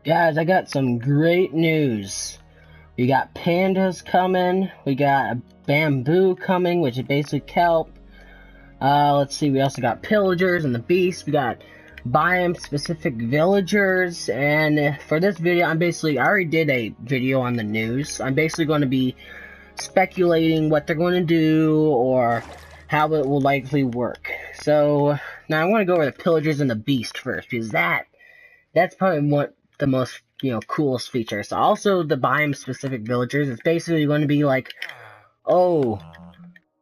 Guys, I got some great news. We got pandas coming, we got a bamboo coming, which is basically kelp. Let's see, we also got pillagers and the beast. We got biome-specific villagers, and for this video, I already did a video on the news. I'm basically going to be speculating what they're going to do, or how it will likely work. So, now I want to go over the pillagers and the beast first, because that's probably what the most, coolest feature. So also the biome specific villagers, it's basically going to be like, oh,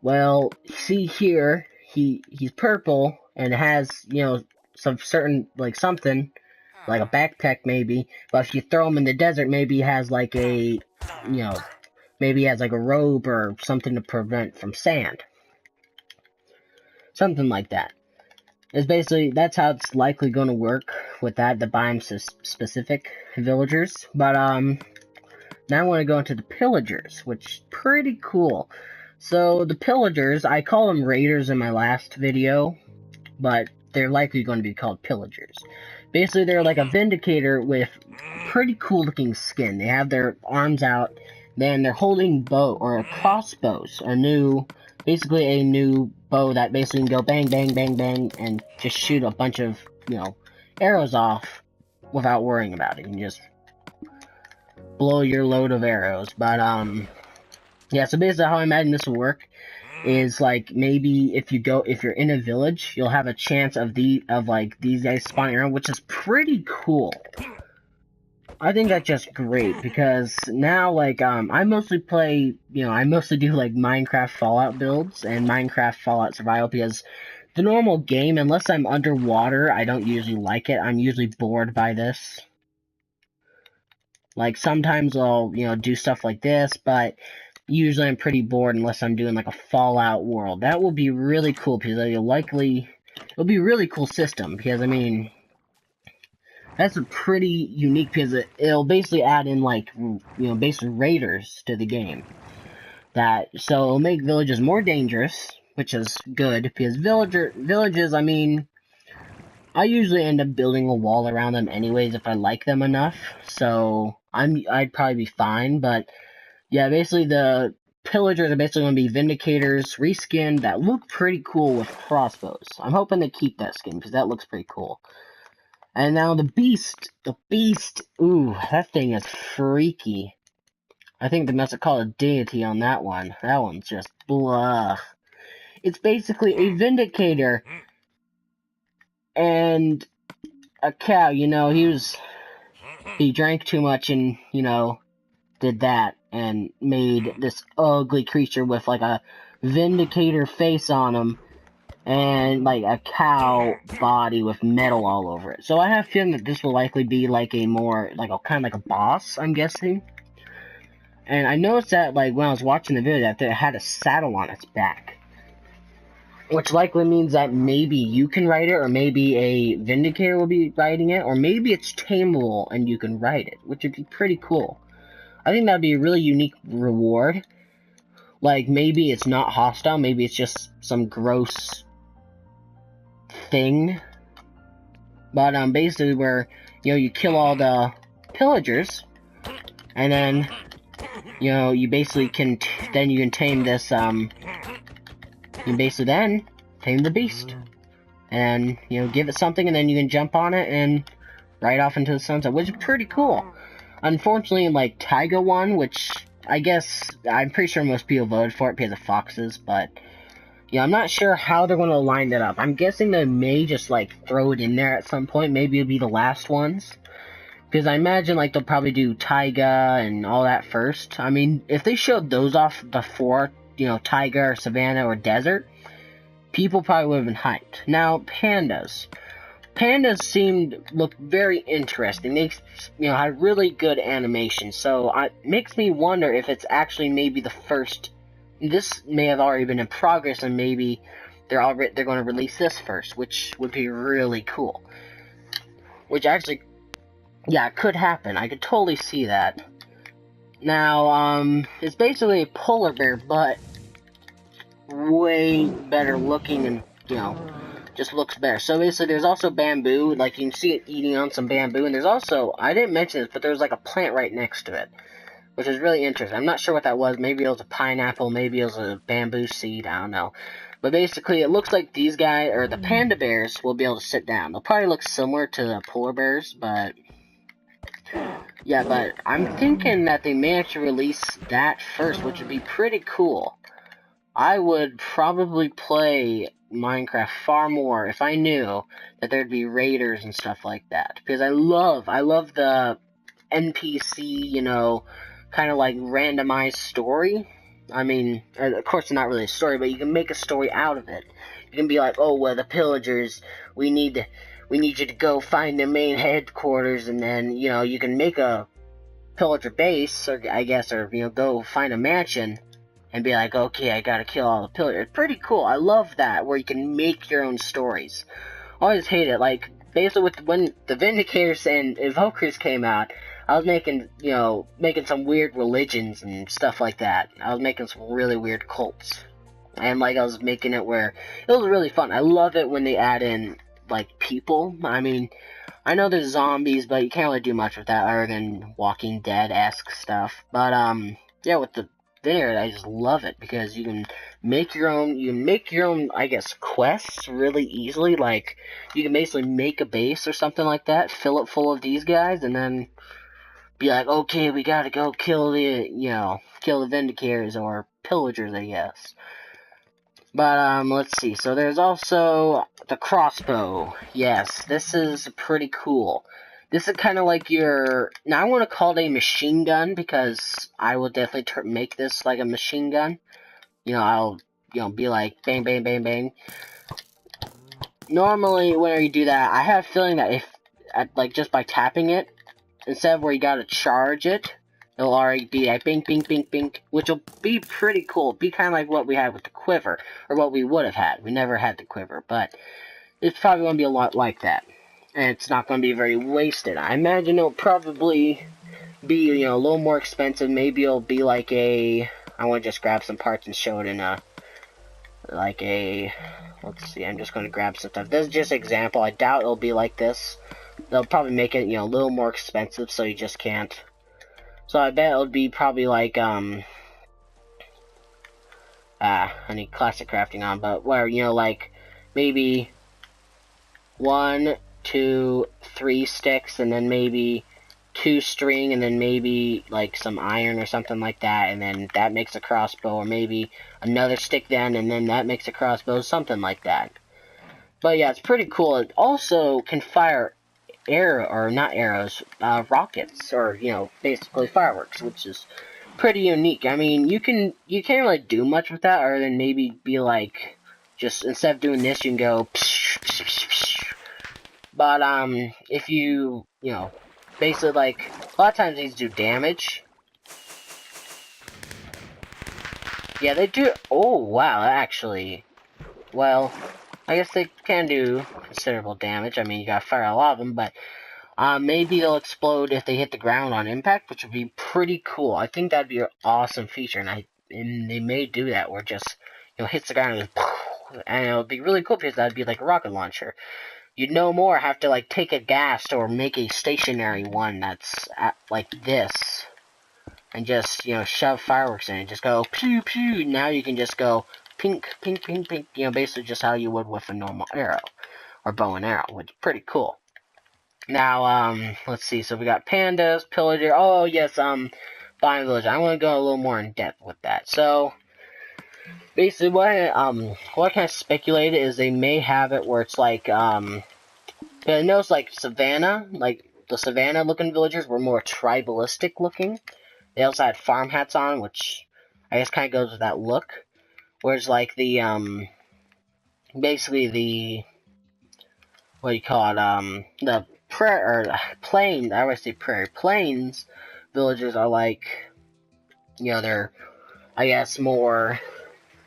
well, see here, he's purple and has, some certain, like something, like a backpack maybe, but if you throw him in the desert, maybe he has like maybe he has like a robe or something to prevent from sand. Something like that. That's how it's likely going to work with the biome specific villagers. But now I want to go into the pillagers, which is pretty cool. So the pillagers, I call them raiders in my last video, but they're likely going to be called pillagers. Basically, they're like a vindicator with pretty cool looking skin. They have their arms out, then they're holding crossbows, basically a new bow that basically can go bang, bang, bang, bang, and just shoot a bunch of, arrows off without worrying about it. You can just blow your load of arrows. But, yeah, so basically how I imagine this will work is, like, maybe if you're in a village, you'll have a chance of these guys spawning around, which is pretty cool. I think that's just great, because now, like, I mostly do, like, Minecraft Fallout builds and Minecraft Fallout Survival, because the normal game, unless I'm underwater, I don't usually like it. I'm usually bored by this. Like, sometimes I'll, do stuff like this, but usually I'm pretty bored unless I'm doing, like, a Fallout world. That will be really cool, because it'll be a really cool system, because, I mean, that's a pretty unique, because it'll basically add in, like, basically raiders to the game. So it'll make villages more dangerous, which is good, because villages, I mean, I usually end up building a wall around them anyways if I like them enough, so I'd probably be fine. But yeah, basically the pillagers are basically going to be vindicators, reskinned, that look pretty cool with crossbows. I'm hoping they keep that skin, because that looks pretty cool. And now the beast, ooh, that thing is freaky. I think they must have called a deity on that one. That one's just blah. It's basically a vindicator. And a cow, he drank too much and, did that and made this ugly creature with like a vindicator face on him and like a cow body with metal all over it. So I have a feeling that this will likely be like kind of like a boss, I'm guessing. And I noticed that, like, when I was watching the video, that it had a saddle on its back, which likely means that maybe you can ride it, or maybe a vindicator will be riding it, or maybe it's tameable and you can ride it, which would be pretty cool. I think that would be a really unique reward. Like, maybe it's not hostile, maybe it's just some gross thing. But, basically where, you kill all the pillagers, and then, you basically can, then you can tame this, you basically then tame the beast. And, give it something, and then you can jump on it and ride off into the sunset, which is pretty cool. Unfortunately, like, Taiga won, which I guess I'm pretty sure most people voted for it because of foxes, but I'm not sure how they're going to line that up. I'm guessing they may just, like, throw it in there at some point. Maybe it'll be the last ones. Because I imagine, like, they'll probably do Taiga and all that first. I mean, if they showed those off before, Taiga or Savannah or Desert, people probably would have been hyped. Now, pandas. Pandas look very interesting. They, had really good animation. So, it makes me wonder if it's actually maybe the first. This may have already been in progress, and maybe they're going to release this first, which would be really cool. Which actually, yeah, it could happen. I could totally see that. Now, it's basically a polar bear, but way better looking and, just looks better. So basically, there's also bamboo, like you can see it eating on some bamboo, and there's also, I didn't mention this, but there's like a plant right next to it, which is really interesting. I'm not sure what that was. Maybe it was a pineapple, maybe it was a bamboo seed, I don't know. But basically, it looks like these guys, or the panda bears, will be able to sit down. They'll probably look similar to the polar bears, but yeah, but I'm thinking that they may actually release that first, which would be pretty cool. I would probably play Minecraft far more if I knew that there'd be raiders and stuff like that. Because I love the NPC, you know, kind of like randomized story. I mean, of course it's not really a story, but you can make a story out of it. You can be like, oh, well, the pillagers, we need you to go find their main headquarters, and then, you know, you can make a pillager base, or I guess, or, you know, go find a mansion, and be like, okay, I gotta kill all the pillagers. It's pretty cool. I love that, where you can make your own stories. I always hate it. Like, basically, when the Vindicators and Evokers came out, I was making some weird religions and stuff like that. I was making some really weird cults. And, like, I was making it where it was really fun. I love it when they add in, like, people. I mean, I know there's zombies, but you can't really do much with that other than Walking Dead-esque stuff. But, yeah, with the Vineyard, I just love it because you can make your own, I guess, quests really easily. Like, you can basically make a base or something like that, fill it full of these guys, and then be like, okay, we gotta go kill the Vindicators or Pillagers, I guess. But, let's see. So there's also the crossbow. Yes, this is pretty cool. This is kind of like your... Now, I want to call it a machine gun, because I will definitely make this like a machine gun. You know, I'll, be like, bang, bang, bang, bang. Normally, whenever you do that, I have a feeling that if, like, just by tapping it, instead of where you gotta charge it, it'll already be like, bing, bing, bing, bing, which will be pretty cool. Be kind of like what we had with the quiver, or what we would have had. We never had the quiver, but it's probably going to be a lot like that. And it's not going to be very wasted. I imagine it'll probably be, a little more expensive. Maybe it'll be like a... I want to just grab some parts and show it in a... Like a... Let's see, I'm just going to grab some stuff. This is just an example. I doubt it'll be like this. They'll probably make it, a little more expensive, so you just can't. So I bet it'll be probably like, I need classic crafting on, but where, like, maybe 1, 2, 3 sticks, and then maybe 2 string, and then maybe, like, some iron or something like that, and then that makes a crossbow, or maybe another stick then, and then that makes a crossbow, something like that. But yeah, it's pretty cool. It also can fire rockets, or, basically fireworks, which is pretty unique. I mean, you can't really do much with that, other than maybe be like, just, instead of doing this, you can go, psh, psh, psh, psh. But, if you, basically, like, a lot of times these do damage. Yeah, they do, oh, wow, actually, well, I guess they can do considerable damage. I mean, you gotta fire a lot of them, but maybe they'll explode if they hit the ground on impact, which would be pretty cool. I think that'd be an awesome feature, and they may do that, where it just, hits the ground and goes, and it'll be really cool, because that'd be like a rocket launcher. You'd no more have to, like, take a gas or make a stationary one that's like this, and just, shove fireworks in it. Just go pew pew. Now you can just go pink, pink, pink, pink. Basically just how you would with a normal arrow or bow and arrow, which is pretty cool. Now, let's see. So we got pandas, pillager. Oh yes, biome village. I want to go a little more in depth with that. So basically, what I kind of speculated is they may have it where it's like, I know it's like savannah, like the savannah looking villagers were more tribalistic looking. They also had farm hats on, which I guess kind of goes with that look. Whereas, like, the, basically the, what do you call it, the plains, I always say prairie, plains villagers are like, they're, I guess, more,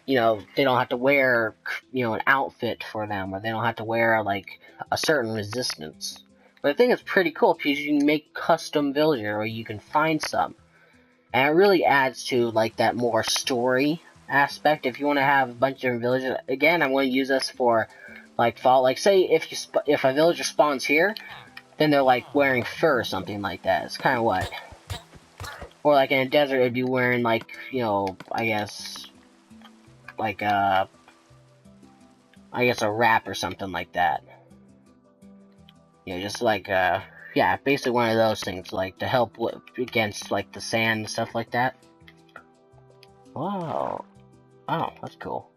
they don't have to wear, an outfit for them, or they don't have to wear, like, a certain resistance. But I think it's pretty cool, because you can make custom villager, or you can find some. And it really adds to, like, that more story aspect. If you want to have a bunch of different villages, again, I'm going to use this for, like fall. Like say if a villager spawns here, then they're like wearing fur or something like that. It's kind of what. Or like in a desert, it'd be wearing like, you know, I guess like a wrap or something like that. You know, just like yeah, basically one of those things, like to help against like the sand and stuff like that. Wow. Oh, that's cool.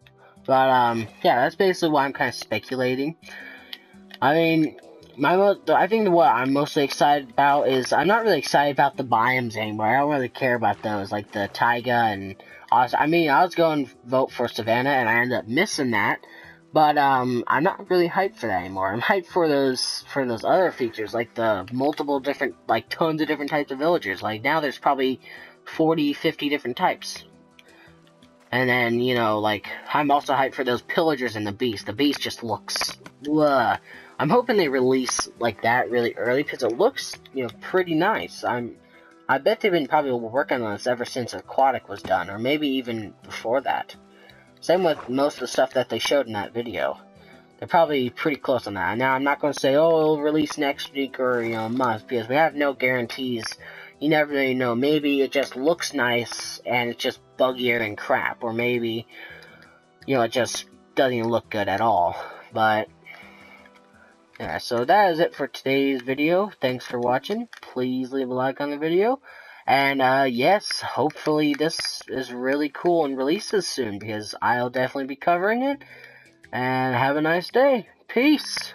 But yeah, that's basically what I'm kind of speculating. I mean, I think what I'm mostly excited about is I'm not really excited about the biomes anymore. I don't really care about those, like the taiga and. I mean, I was going to vote for Savannah, and I ended up missing that. But I'm not really hyped for that anymore. I'm hyped for those other features, like the multiple different, like tons of different types of villagers. Like now, there's probably 40, 50 different types. And then, you know, like, I'm also hyped for those pillagers and the beast. The beast just looks, ugh. I'm hoping they release, like, that really early, because it looks, you know, pretty nice. I bet they've been probably working on this ever since Aquatic was done, or maybe even before that. Same with most of the stuff that they showed in that video. They're probably pretty close on that. Now, I'm not going to say, oh, it'll release next week or, you know, a month, because we have no guarantees. You never really know. Maybe it just looks nice, and it's just buggier than crap. Or maybe, you know, it just doesn't even look good at all. But, yeah, so that is it for today's video. Thanks for watching. Please leave a like on the video. And, yes, hopefully this is really cool and releases soon, because I'll definitely be covering it. And have a nice day. Peace.